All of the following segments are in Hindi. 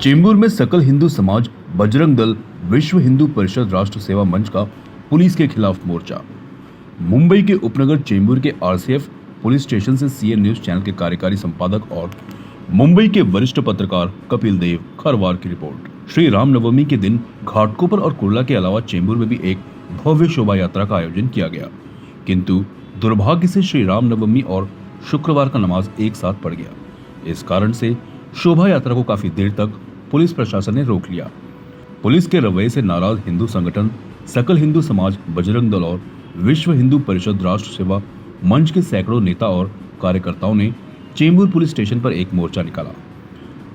चेंबूर में सकल हिंदू समाज, बजरंग दल, विश्व हिंदू परिषद, राष्ट्र सेवा मंच का पुलिस के खिलाफ मोर्चा। मुंबई के उपनगर चेंबूर के आरसीएफ पुलिस स्टेशन से सीएन न्यूज चैनल के कार्यकारी संपादक और मुंबई के वरिष्ठ पत्रकार कपिल देव खरवार की रिपोर्ट। श्री रामनवमी के दिन घाटकोपर और कुर्ला के अलावा चेंबूर में भी एक भव्य शोभा यात्रा का आयोजन किया गया, किंतु दुर्भाग्य से श्री रामनवमी और शुक्रवार का नमाज एक साथ पड़ गया। इस कारण से शोभा यात्रा को काफी देर तक पुलिस प्रशासन ने रोक लिया। पुलिस के रवैये से नाराज हिंदू संगठन सकल हिंदू समाज, बजरंग दल और विश्व हिंदू परिषद, राष्ट्र सेवा मंच के सैकड़ों नेता और कार्यकर्ताओं ने चेंबूर पुलिस स्टेशन पर एक मोर्चा निकाला।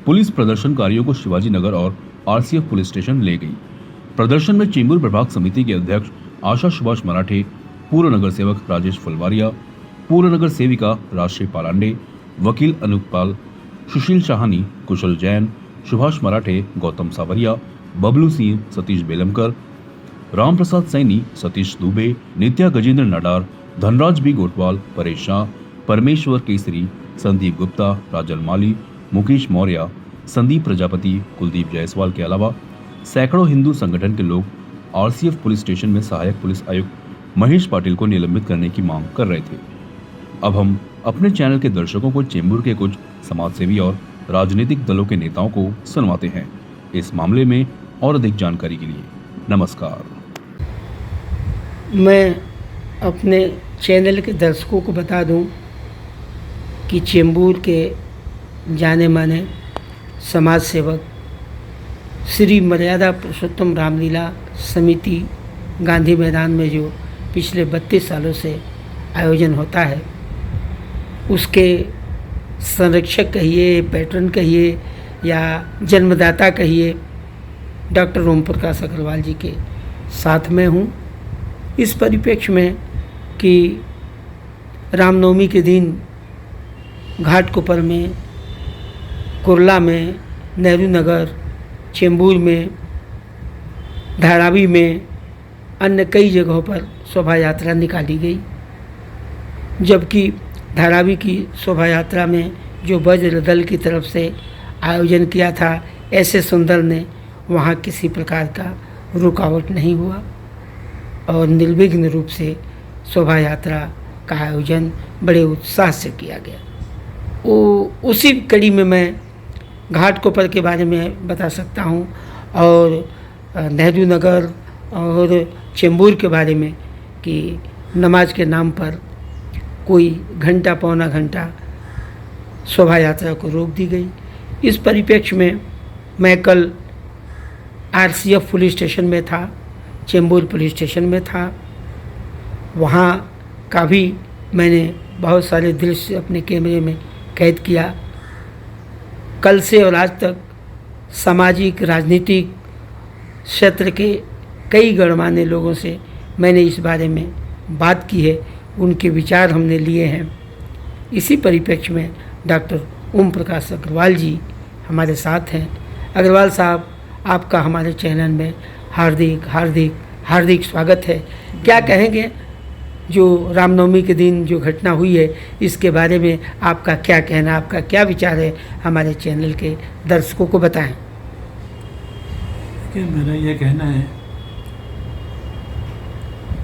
पुलिस प्रदर्शनकारियों को शिवाजी नगर और आरसीएफ पुलिस स्टेशन ले गई। प्रदर्शन में चेंबूर प्रभाग समिति के अध्यक्ष आशा सुभाष मराठे, पूर्व नगर सेवक राजेश फुलवारिया, पूर्व नगर सेविका राजश्री पालांडे, वकील अनुपाल, सुशील शाहानी, कुशल जैन, सुभाष मराठे, गौतम सावरिया, बबलू सिंह, सतीश बेलमकर, राम प्रसाद सैनी, सतीश दुबे, नित्या गजेंद्र नडार, धनराज बी गोटवाल, परेश शाह, परमेश्वर केसरी, संदीप गुप्ता, राजल माली, मुकेश मौर्य, संदीप प्रजापति, कुलदीप जायसवाल के अलावा सैकड़ों हिंदू संगठन के लोग आरसीएफ पुलिस स्टेशन में सहायक पुलिस आयुक्त महेश पाटिल को निलंबित करने की मांग कर रहे थे। अब हम अपने चैनल के दर्शकों को चेंबूर के कुछ समाजसेवी और राजनीतिक दलों के नेताओं को सुनवाते हैं इस मामले में और अधिक जानकारी के लिए। नमस्कार। मैं अपने चैनल के दर्शकों को बता दूं कि चेंबूर के जाने माने समाज सेवक श्री मर्यादा पुरुषोत्तम रामलीला समिति गांधी मैदान में जो पिछले 32 सालों से आयोजन होता है, उसके संरक्षक कहिए, पैटर्न कहिए या जन्मदाता कहिए, डॉक्टर ओम प्रकाश अग्रवाल जी के साथ में हूँ। इस परिप्रेक्ष्य में कि रामनवमी के दिन घाटकोपर में, कुर्ला में, नेहरू नगर, चेंबूर में, धारावी में, अन्य कई जगहों पर शोभा यात्रा निकाली गई, जबकि धारावी की शोभा यात्रा में जो वज्र दल की तरफ से आयोजन किया था, ऐसे सुंदर ने वहाँ किसी प्रकार का रुकावट नहीं हुआ और निर्विघ्न रूप से शोभा यात्रा का आयोजन बड़े उत्साह से किया गया। उसी कड़ी में मैं घाटकोपर के बारे में बता सकता हूँ और नेहरू नगर और चेंबूर के बारे में कि नमाज के नाम पर कोई घंटा पौना घंटा शोभा यात्रा को रोक दी गई। इस परिप्रेक्ष्य में मैं कल आरसीएफ पुलिस स्टेशन में था, चेंबूर पुलिस स्टेशन में था। वहाँ का भी मैंने बहुत सारे दृश्य अपने कैमरे में कैद किया। कल से और आज तक सामाजिक, राजनीतिक क्षेत्र के कई गणमान्य लोगों से मैंने इस बारे में बात की है, उनके विचार हमने लिए हैं। इसी परिप्रेक्ष्य में डॉक्टर ओम प्रकाश अग्रवाल जी हमारे साथ हैं। अग्रवाल साहब, आपका हमारे चैनल में हार्दिक हार्दिक हार्दिक स्वागत है। क्या कहेंगे, जो रामनवमी के दिन जो घटना हुई है, इसके बारे में आपका क्या कहना, आपका क्या विचार है, हमारे चैनल के दर्शकों को बताएं। कि मेरा ये कहना है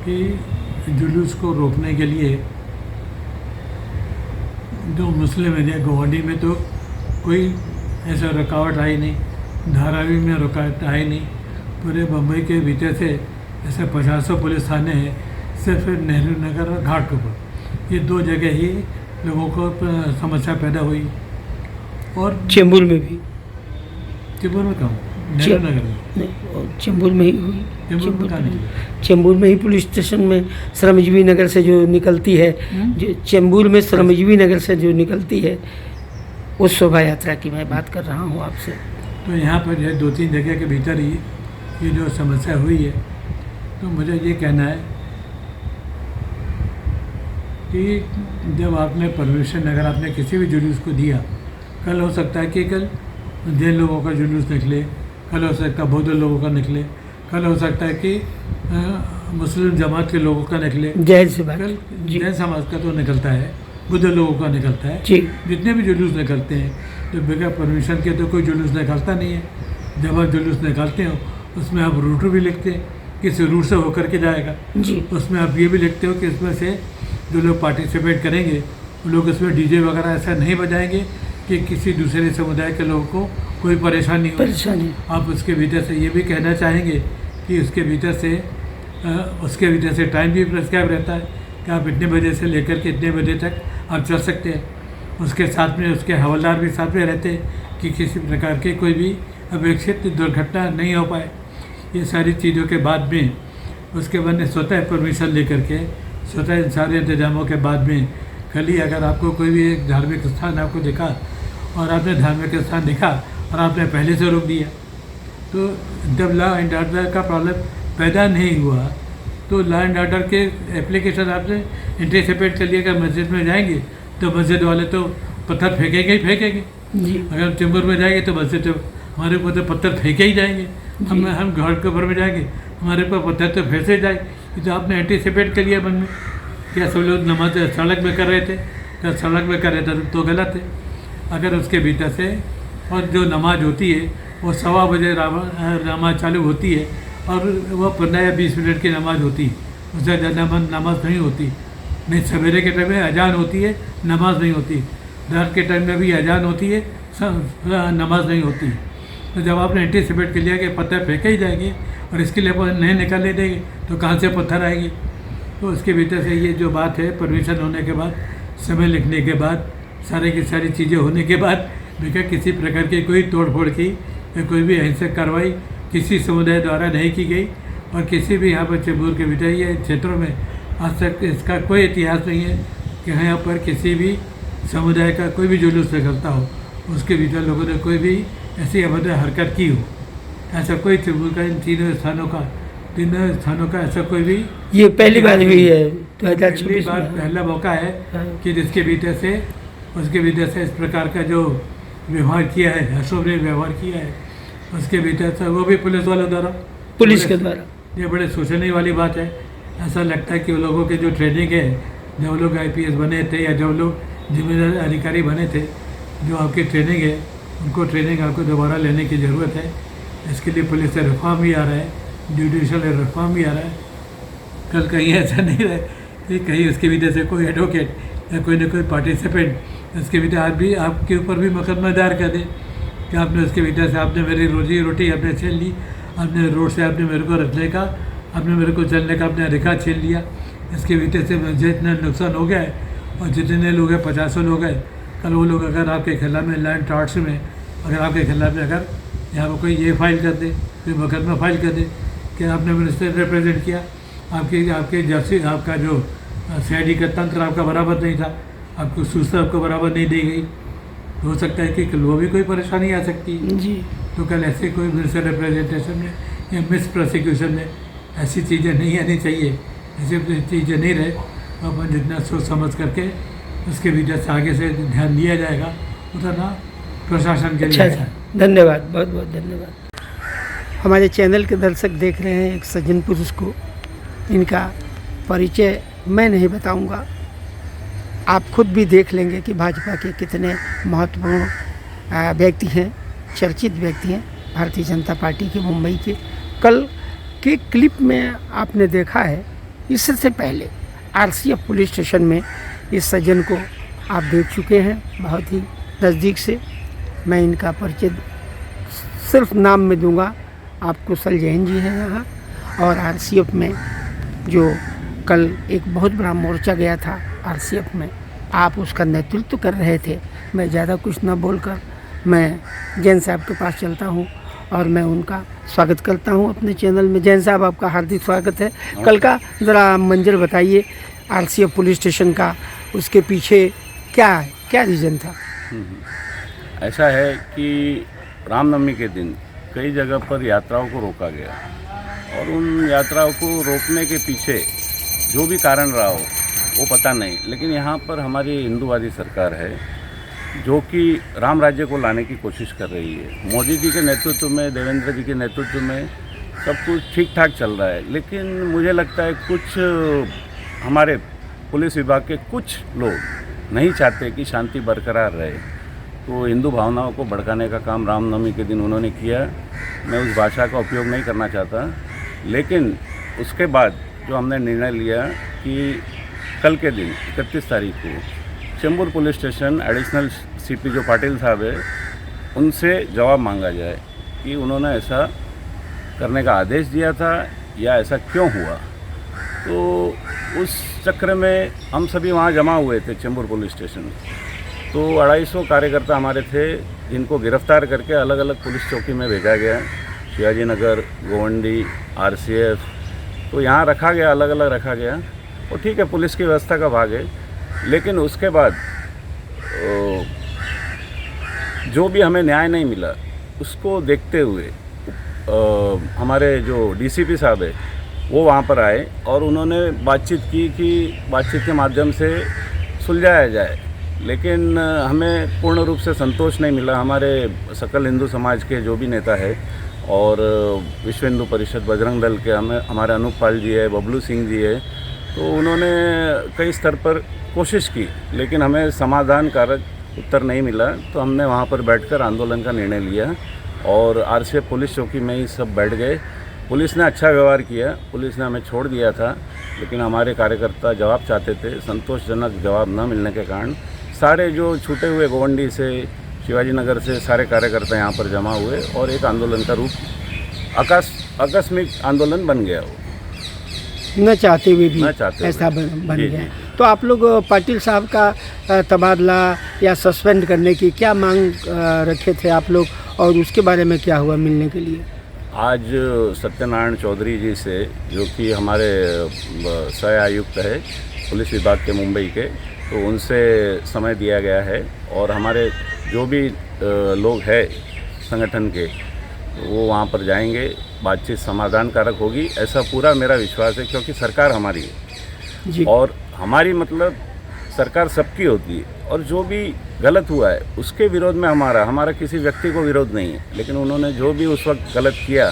कि जुलूस को रोकने के लिए जो मुस्लिम एरिया गुवाहाटी में तो कोई ऐसा रुकावट आई नहीं, धारावी में रुकावट आई नहीं, पूरे बम्बई के भीतर से ऐसे 50 पुलिस थाने हैं, सिर्फ नेहरू नगर और घाटकोपर, ये 2 जगह ही लोगों को समस्या पैदा हुई। और चेंबूर में भी, चेंबूर में कहाँ, नेहरू नगर में नहीं, चेंबूर में ही हुई। चेंबूर में ही पुलिस स्टेशन में श्रमजीवी नगर से जो निकलती है, जो चेंबूर में श्रमजीवी नगर से जो निकलती है, उस शोभा यात्रा की मैं बात कर रहा हूँ आपसे। तो यहाँ पर जो 2-3 जगह के भीतर ही ये जो समस्या हुई है, तो मुझे ये कहना है कि जब आपने परमिशन, अगर आपने किसी भी जुलूस को दिया, कल हो सकता है कि कल जैन लोगों का जुलूस निकले, कल हो सकता है बौद्ध लोगों का निकले, कल हो सकता है कि मुस्लिम जमात के लोगों का निकले, जैन से बात, कल जैन समाज का तो निकलता है, बुद्ध लोगों का निकलता है। जी। जितने भी जुलूस निकलते हैं तो बगैर परमिशन के तो कोई जुलूस निकलता नहीं है। जब आप जुलूस निकालते हो उसमें आप रूट भी लिखते हैं, किस रूट से होकर के जाएगा। जी। उसमें आप ये भी लिखते हो कि इसमें से जो लोग पार्टिसिपेट करेंगे वो लोग इसमें डीजे वगैरह ऐसा नहीं बजाएंगे कि किसी दूसरे समुदाय के लोगों को कोई परेशानी हो। परेशानी। आप उसके भीतर से ये भी कहना चाहेंगे कि उसके भीतर से टाइम भी प्रिस्क्राइब रहता है कि आप इतने बजे से लेकर के इतने बजे तक आप चल सकते हैं। उसके साथ में उसके हवलदार भी साथ में रहते हैं कि किसी प्रकार के कोई भी अपेक्षित दुर्घटना नहीं हो पाए। ये सारी चीज़ों के बाद में उसके बाद में स्वतः परमिशन लेकर के स्वतः इन सारे इंतजामों के बाद में खाली अगर आपको कोई भी एक धार्मिक स्थान आपको दिखा और आपने धार्मिक स्थान देखा और आपने पहले से रोक दिया, तो जब लॉ एंड ऑर्डर का प्रॉब्लम पैदा नहीं हुआ तो लॉ एंड ऑर्डर के एप्लीकेशन आपने एंटिसिपेट कर लिया कि मस्जिद में जाएंगे तो मस्जिद वाले तो पत्थर फेंकेंगे ही फेंकेंगे। जी। अगर चेंबूर में जाएंगे तो मस्जिद तो हमारे ऊपर तो पत्थर फेंके ही जाएंगे। हम घर के ऊपर में जाएंगे हमारे ऊपर पत्थर तो फेंसे ही जाएंगे। ये तो आपने एंटिसिपेट कर लिया मन में। क्या सब लोग नमाज सड़क में कर रहे थे, क्या सड़क में कर रहे थे तो गलत है। अगर उसके भीतर से और जो नमाज होती है वो 1:15 बजे नमाज चालू होती है और वो 15 या 20 मिनट की नमाज होती है, उससे ज़्यादा नमाज नहीं होती। नहीं, सवेरे के टाइम में अजान होती है, नमाज नहीं होती। रात के टाइम में भी अजान होती है, नमाज नहीं होती। तो जब आपने एंटिसिपेट कर लिया कि पत्थर फेंके ही जाएंगे और इसके लिए नहीं निकालने देंगे तो कहाँ से पत्थर आएंगे। तो उसके भीतर से ये जो बात है परमिशन होने के बाद, समय लिखने के बाद, सारे की सारी चीज़ें होने के बाद बेकार किसी प्रकार की कोई तोड़फोड़ की या कोई भी अहिंसक कार्रवाई किसी समुदाय द्वारा नहीं की गई। और किसी भी यहाँ पर चेंबूर के भीतर ये क्षेत्रों में आज तक इसका कोई इतिहास नहीं है कि यहाँ पर किसी भी समुदाय का कोई भी जुलूस निकलता हो उसके भीतर लोगों ने कोई भी ऐसी अभद्र हरकत की हो। ऐसा कोई चेंबूर का इन तीनों स्थानों का ऐसा कोई भी ये पहली बार हुई है पहली 2024 बार में। पहला मौका है हाँ। कि जिसके भीतर से उसके भीतर से इस प्रकार का जो व्यवहार किया है, अशोभनीय व्यवहार किया है, उसके भीतर से वो भी पुलिस वालों द्वारा, पुलिस के द्वारा। ये बड़े सोचने वाली बात है। ऐसा लगता है कि वो लोगों के जो ट्रेनिंग है, जो लोग IPS बने थे या जो लोग जिम्मेदार अधिकारी बने थे, जो आपकी ट्रेनिंग है उनको ट्रेनिंग आपको दोबारा लेने की ज़रूरत है। इसके लिए पुलिस से रिफॉर्म भी आ रहा है, जुडिशल रिफॉर्म भी आ रहा है। कल कहीं ऐसा नहीं रहे कि कहीं उसके भीतर से कोई एडवोकेट या कोई ना कोई पार्टिसिपेंट उसके भीतर आप भी आपके ऊपर भी मुकदमा दायर कर दे कि आपने उसके भीतर से आपने मेरी रोजी रोटी आपने छीन ली, आपने रोड से आपने मेरे को रखने का, आपने मेरे को चलने का आपने अधिकार छीन लिया। इसके भीतर से मुझे इतना नुकसान हो गया है और जितने लोग हैं 50 लोग हैं, कल वो लोग अगर आपके खिलाफ में लैंड टॉर्ट्स में अगर आपके खिलाफ में अगर यहाँ पर कोई ये फाइल कर दे, कोई मुकदमा फाइल कर दे कि आपने मिनिस्टर रिप्रेजेंट किया, आपके जैसे आपका जो CID का तंत्र आपका बराबर नहीं था, आपको सूचना आपको बराबर नहीं दी गई, तो हो सकता है कि कल वो भी कोई परेशानी आ सकती है। जी। तो कल ऐसे कोई मिनिस्टर रिप्रेजेंटेशन में या मिस प्रोसिक्यूशन में ऐसी चीज़ें नहीं आनी चाहिए। ऐसी चीज़ें नहीं रहे तो अपन जितना सोच समझ करके उसके भीतर से आगे से ध्यान दिया जाएगा उतना प्रशासन के लिए अच्छा है। धन्यवाद, बहुत बहुत धन्यवाद। हमारे चैनल के दर्शक देख रहे हैं एक सज्जन पुरुष को, इनका परिचय मैं नहीं बताऊंगा, आप खुद भी देख लेंगे कि भाजपा के कितने महत्वपूर्ण व्यक्ति हैं, चर्चित व्यक्ति हैं भारतीय जनता पार्टी के मुंबई के। कल के क्लिप में आपने देखा है, इससे पहले RCF पुलिस स्टेशन में इस सज्जन को आप देख चुके हैं बहुत ही नज़दीक से। मैं इनका परिचय सिर्फ नाम में दूंगा, आप कुशल जैन जी हैं यहाँ। और RCF में जो कल एक बहुत बड़ा मोर्चा गया था RCF में, आप उसका नेतृत्व कर रहे थे। मैं ज़्यादा कुछ ना बोलकर मैं जैन साहब के पास चलता हूँ और मैं उनका स्वागत करता हूँ अपने चैनल में। जैन साहब, आपका हार्दिक स्वागत है। कल का ज़रा मंजर बताइए RCF पुलिस स्टेशन का, उसके पीछे क्या रीज़न था? ऐसा है कि रामनवमी के दिन कई जगह पर यात्राओं को रोका गया और उन यात्राओं को रोकने के पीछे जो भी कारण रहा हो वो पता नहीं, लेकिन यहाँ पर हमारी हिंदूवादी सरकार है जो कि राम राज्य को लाने की कोशिश कर रही है। मोदी जी के नेतृत्व में, देवेंद्र जी के नेतृत्व में सब कुछ ठीक ठाक चल रहा है, लेकिन मुझे लगता है कुछ हमारे पुलिस विभाग के कुछ लोग नहीं चाहते कि शांति बरकरार रहे, तो हिंदू भावनाओं को भड़काने का काम रामनवमी के दिन उन्होंने किया। मैं उस भाषा का उपयोग नहीं करना चाहता, लेकिन उसके बाद जो हमने निर्णय लिया कि कल के दिन 31 तारीख को Chembur police station additional CP जो पाटिल साहब है उनसे जवाब मांगा जाए कि उन्होंने ऐसा करने का आदेश दिया था या ऐसा क्यों हुआ। तो उस चक्र में हम सभी वहाँ जमा हुए थे चेंबूर पुलिस स्टेशन। तो 250 कार्यकर्ता हमारे थे जिनको गिरफ्तार करके अलग अलग पुलिस चौकी में भेजा गया, शिवाजी नगर, गोवंडी, RCF, तो यहाँ रखा गया, अलग अलग रखा गया। और ठीक है, पुलिस की व्यवस्था का भाग है, लेकिन उसके बाद जो भी हमें न्याय नहीं मिला उसको देखते हुए हमारे जो DCP साहब है वो वहाँ पर आए और उन्होंने बातचीत की कि बातचीत के माध्यम से सुलझाया जाए, लेकिन हमें पूर्ण रूप से संतोष नहीं मिला। हमारे सकल हिंदू समाज के जो भी नेता है और विश्व हिंदू परिषद बजरंग दल के हमारे अनूप पाल जी है, बबलू सिंह जी है, तो उन्होंने कई स्तर पर कोशिश की, लेकिन हमें समाधानकारक उत्तर नहीं मिला। तो हमने वहाँ पर बैठकर आंदोलन का निर्णय लिया और RCF पुलिस चौकी में ही सब बैठ गए। पुलिस ने अच्छा व्यवहार किया, पुलिस ने हमें छोड़ दिया था, लेकिन हमारे कार्यकर्ता जवाब चाहते थे। संतोषजनक जवाब न मिलने के कारण सारे जो छूटे हुए गोवंडी से, शिवाजी नगर से सारे कार्यकर्ता यहाँ पर जमा हुए और एक आंदोलन का रूप आकस्मिक आंदोलन बन गया। वो न चाहते हुए भी न चाहते हुए। ऐसा बन जी, गया। जी। तो आप लोग पाटिल साहब का तबादला या सस्पेंड करने की क्या मांग रखे थे आप लोग, और उसके बारे में क्या हुआ मिलने के लिए? आज सत्यनारायण चौधरी जी से, जो कि हमारे सह आयुक्त है पुलिस विभाग के मुंबई के, तो उनसे समय दिया गया है और हमारे जो भी लोग हैं संगठन के वो वहाँ पर जाएंगे, बातचीत समाधानकारक होगी, ऐसा पूरा मेरा विश्वास है। क्योंकि सरकार हमारी है जी। और हमारी मतलब सरकार सबकी होती है, और जो भी गलत हुआ है उसके विरोध में हमारा किसी व्यक्ति को विरोध नहीं है, लेकिन उन्होंने जो भी उस वक्त गलत किया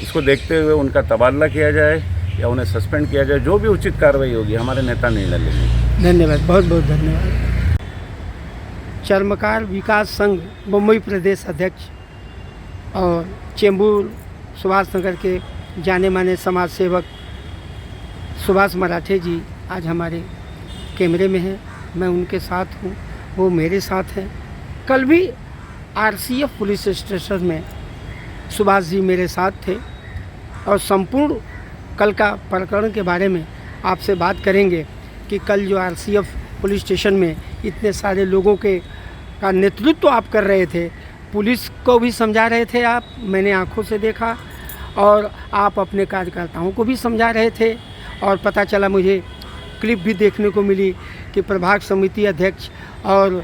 उसको देखते हुए उनका तबादला किया जाए या उन्हें सस्पेंड किया जाए, जो भी उचित कार्रवाई होगी हमारे नेता निर्णय लेंगे। धन्यवाद, बहुत बहुत धन्यवाद। चर्मकार विकास संघ मुंबई प्रदेश अध्यक्ष और चेंबूर सुभाष नगर के जाने माने समाज सेवक सुभाष मराठे जी आज हमारे कैमरे में हैं। मैं उनके साथ हूँ, वो मेरे साथ हैं। कल भी RCF पुलिस स्टेशन में सुभाष जी मेरे साथ थे और संपूर्ण कल का प्रकरण के बारे में आपसे बात करेंगे कि कल जो RCF पुलिस स्टेशन में इतने सारे लोगों का नेतृत्व आप कर रहे थे, पुलिस को भी समझा रहे थे आप, मैंने आंखों से देखा, और आप अपने कार्यकर्ताओं को भी समझा रहे थे। और पता चला, मुझे क्लिप भी देखने को मिली कि प्रभाग समिति अध्यक्ष और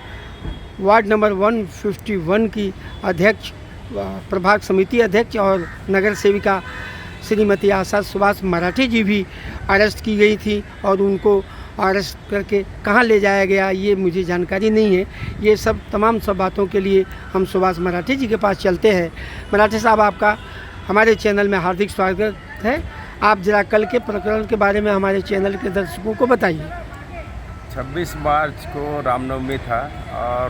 वार्ड नंबर 151 की अध्यक्ष, प्रभाग समिति अध्यक्ष और नगर सेविका श्रीमती आशा सुभाष मराठे जी भी अरेस्ट की गई थी, और उनको अरेस्ट करके कहाँ ले जाया गया ये मुझे जानकारी नहीं है। ये सब तमाम सब बातों के लिए हम सुभाष मराठे जी के पास चलते हैं। मराठे साहब, आपका हमारे चैनल में हार्दिक स्वागत है। आप जरा कल के प्रकरण के बारे में हमारे चैनल के दर्शकों को बताइए। 26 मार्च को रामनवमी था और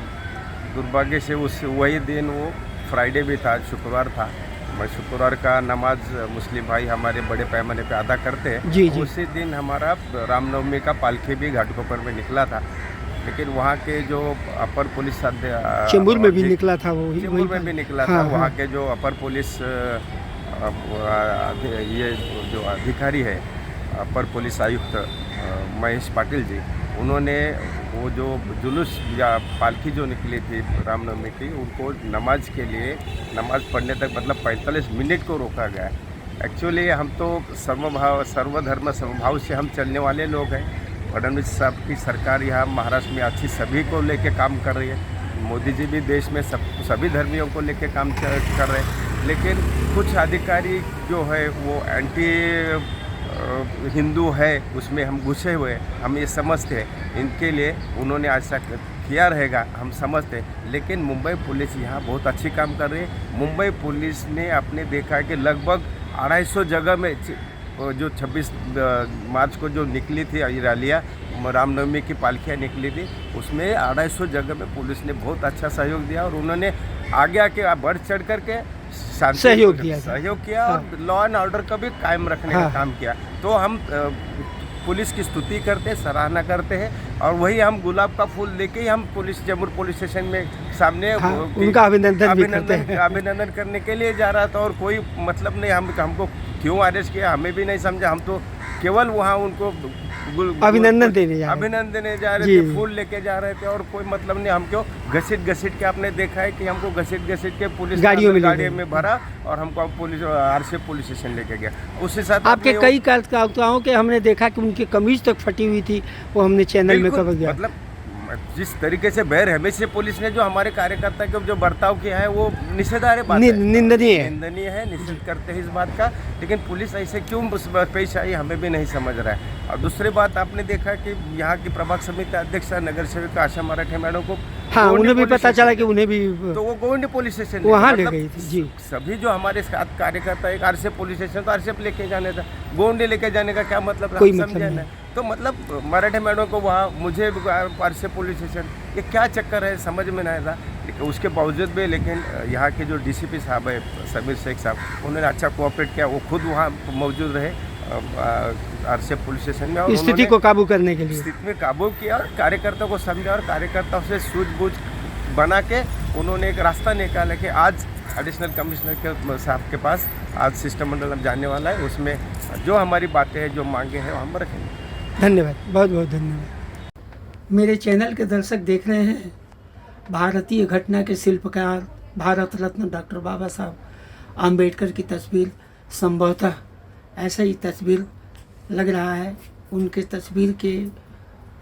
दुर्भाग्य से वही दिन वो फ्राइडे भी था, शुक्रवार था। शुक्रवार का नमाज मुस्लिम भाई हमारे बड़े पैमाने पे अदा करते हैं। जी जी। उसी दिन हमारा रामनवमी का पालकी भी घाटकोपर में निकला था, लेकिन वहाँ के जो अपर पुलिस चेंबूर में भी निकला था, वो चेंबूर में भी निकला था। वहाँ के जो अपर पुलिस ये जो अधिकारी है, अपर पुलिस आयुक्त महेश पाटिल जी, उन्होंने वो जो जुलूस या पालकी जो निकली थी रामनवमी की, उनको नमाज के लिए, नमाज पढ़ने तक मतलब 45 मिनट को रोका गया। एक्चुअली हम तो सर्वधर्म समभाव से हम चलने वाले लोग हैं। फडणवीस साहब की सरकार यहाँ महाराष्ट्र में अच्छी सभी को लेके काम कर रही है। मोदी जी भी देश में सभी धर्मियों को लेके काम कर रहे हैं, लेकिन कुछ अधिकारी जो है वो एंटी हिंदू है, उसमें हम घुसे हुए, हम ये समझते हैं। इनके लिए उन्होंने आज तक किया रहेगा, हम समझते हैं। लेकिन मुंबई पुलिस यहाँ बहुत अच्छी काम कर रही है। मुंबई पुलिस ने आपने देखा है कि लगभग 250 जगह में जो 26 मार्च को जो निकली थी रैलियाँ, रामनवमी की पालकियाँ निकली थी, उसमें 250 जगह में पुलिस ने बहुत अच्छा सहयोग दिया और उन्होंने आगे आके बढ़ चढ़ करके सहयोग किया और लॉ एंड ऑर्डर का भी कायम रखने का काम किया। तो हम पुलिस की स्तुति करते हैं, सराहना करते हैं और वही हम गुलाब का फूल लेके ही हम चेंबूर पुलिस स्टेशन में सामने उनका अभिनंदन करने के लिए जा रहा था। और कोई मतलब नहीं हमको क्यों अरेस्ट किया हमें भी नहीं समझा। हम तो केवल वहाँ उनको अभिनंदन देने जा रहे थे, फूल लेके जा रहे थे और कोई मतलब नहीं। हम क्यों घसीट के आपने देखा है कि हमको घसीट के पुलिस गाड़ियों में भरा और हमको पुलिस आरसीएफ पुलिस स्टेशन लेके गया। उसके साथ आपके कई कार्यकर्ताओं के हमने देखा कि उनकी कमीज तक फटी हुई थी, वो हमने चैनल में कवर किया। मतलब जिस तरीके से बहरहमी से पुलिस ने जो हमारे कार्यकर्ता के जो बर्ताव किया है वो निंदनीय है, निषेध करते हैं इस बात का। लेकिन पुलिस ऐसे क्यों पेश आई हमें भी नहीं समझ रहा है। और दूसरी बात आपने देखा कि यहाँ की प्रभाग समिति अध्यक्ष नगर सेविका आशा मराठे मैडम को उन्हें भी पता चला कि उन्हें भी तो वो गोविंद पुलिस स्टेशन वहाँ ले गई थी। जी, सभी जो हमारे साथ कार्यकर्ता एक आरसीएफ पुलिस स्टेशन तो आरसीएफ लेके जाने था, गोविंद लेके जाने का क्या मतलब समझे ना। तो मतलब मराठे मैडम को वहाँ मुझे आरसीएफ पुलिस स्टेशन ये क्या चक्कर है समझ में नहीं आता। लेकिन उसके बावजूद भी लेकिन यहाँ के जो डीसीपी साहब है समीर शेख साहब उन्होंने अच्छा कोऑपरेट किया। वो खुद वहाँ मौजूद रहे आरसीएफ पुलिस स्टेशन में और स्थिति को काबू करने के लिए स्थिति में काबू किया और कार्यकर्ताओं को समझा और कार्यकर्ताओं से सूझबूझ बना के उन्होंने एक रास्ता निकाला कि आज एडिशनल कमिश्नर के साहब के पास आज शिष्टमंडल जाने वाला है। उसमें जो हमारी बातें हैं जो मांगे हैं हम रखेंगे। धन्यवाद, बहुत बहुत धन्यवाद। मेरे चैनल के दर्शक देख रहे हैं भारतीय घटना के शिल्पकार भारत रत्न डॉक्टर बाबा साहब आम्बेडकर की तस्वीर। संभवतः ऐसा ही तस्वीर लग रहा है उनके तस्वीर के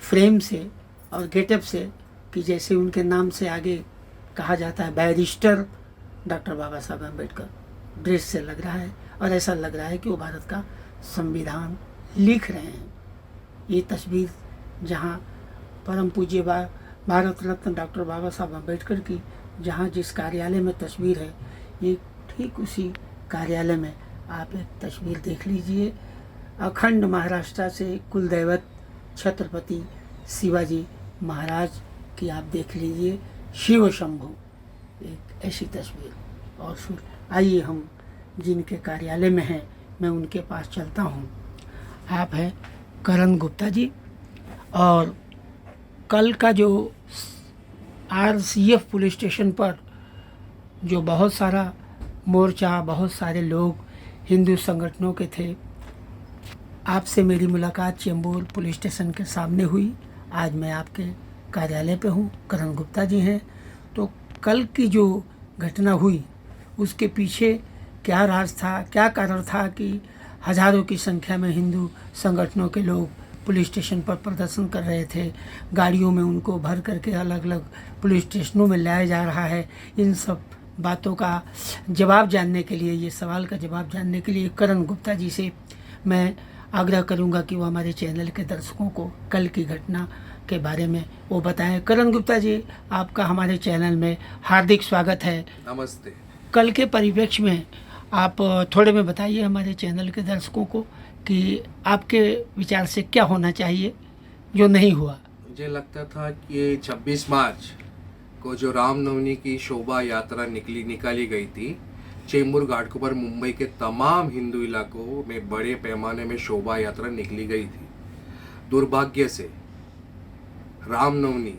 फ्रेम से और गेटअप से कि जैसे उनके नाम से आगे कहा जाता है बैरिस्टर डॉक्टर बाबा साहब आम्बेडकर, ड्रेस से लग रहा है और ऐसा लग रहा है कि वो भारत का संविधान लिख रहे हैं। ये तस्वीर जहाँ परम पूज्य भारत रत्न डॉक्टर बाबा साहब आम्बेडकर की जहाँ जिस कार्यालय में तस्वीर है, ये ठीक उसी कार्यालय में आप एक तस्वीर देख लीजिए। अखंड महाराष्ट्र से कुलदैवत छत्रपति शिवाजी महाराज की आप देख लीजिए, शिव शंभु, एक ऐसी तस्वीर। और फिर आइए हम जिनके कार्यालय में हैं मैं उनके पास चलता हूँ। आप हैं करण गुप्ता जी और कल का जो आरसीएफ पुलिस स्टेशन पर जो बहुत सारा मोर्चा, बहुत सारे लोग हिंदू संगठनों के थे, आपसे मेरी मुलाकात चेंबूर पुलिस स्टेशन के सामने हुई। आज मैं आपके कार्यालय पे हूँ, करण गुप्ता जी हैं। तो कल की जो घटना हुई उसके पीछे क्या राज था, क्या कारण था कि हज़ारों की संख्या में हिंदू संगठनों के लोग पुलिस स्टेशन पर प्रदर्शन कर रहे थे, गाड़ियों में उनको भर करके अलग अलग पुलिस स्टेशनों में लाया जा रहा है। इन सब बातों का जवाब जानने के लिए, ये सवाल का जवाब जानने के लिए करण गुप्ता जी से मैं आग्रह करूंगा कि वो हमारे चैनल के दर्शकों को कल की घटना के बारे में वो बताएं। करण गुप्ता जी, आपका हमारे चैनल में हार्दिक स्वागत है। नमस्ते। कल के परिप्रेक्ष्य में आप थोड़े में बताइए हमारे चैनल के दर्शकों को कि आपके विचार से क्या होना चाहिए जो नहीं हुआ। मुझे लगता था कि 26 मार्च को जो रामनवमी की शोभा यात्रा निकाली गई थी, चेंबूर घाट पर मुंबई के तमाम हिंदू इलाकों में बड़े पैमाने में शोभा यात्रा निकली गई थी। दुर्भाग्य से रामनवमी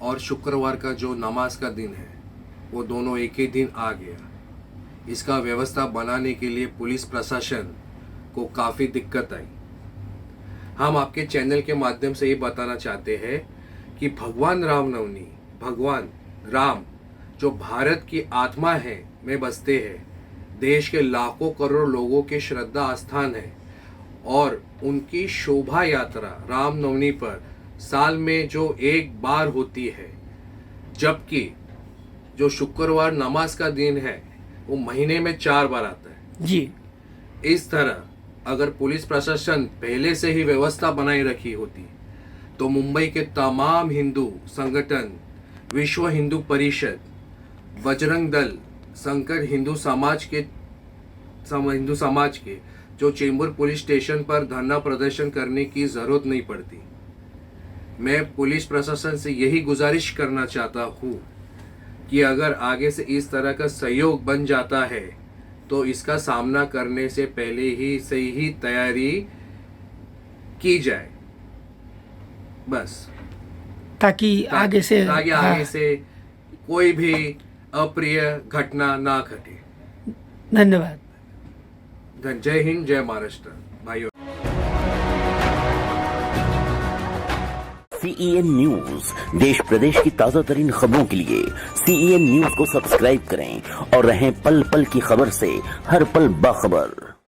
और शुक्रवार का जो नमाज का दिन है वो दोनों एक ही दिन आ गया। इसका व्यवस्था बनाने के लिए पुलिस प्रशासन को काफ़ी दिक्कत आई। हम आपके चैनल के माध्यम से ये बताना चाहते हैं कि भगवान रामनवमी, भगवान राम जो भारत की आत्मा है में बसते हैं, देश के लाखों करोड़ लोगों के श्रद्धा स्थान है और उनकी शोभा यात्रा रामनवमी पर साल में जो एक बार होती है, जबकि जो शुक्रवार नमाज का दिन है वो महीने में 4 बार आता है जी। इस तरह अगर पुलिस प्रशासन पहले से ही व्यवस्था बनाई रखी होती तो मुंबई के तमाम हिंदू संगठन, विश्व हिंदू परिषद, बजरंग दल, संकर हिंदू समाज के जो चेंबूर पुलिस स्टेशन पर धरना प्रदर्शन करने की ज़रूरत नहीं पड़ती। मैं पुलिस प्रशासन से यही गुजारिश करना चाहता हूँ कि अगर आगे से इस तरह का सहयोग बन जाता है तो इसका सामना करने से पहले ही से ही तैयारी की जाए, बस ताकि आगे से ताकि आगे से कोई भी अप्रिय घटना ना घटे। धन्यवाद। जय हिंद, जय महाराष्ट्र भाइयों। CEN न्यूज देश प्रदेश की ताजा तरीन खबरों के लिए CEN न्यूज को सब्सक्राइब करें और रहें पल पल की खबर से हर पल बाखबर।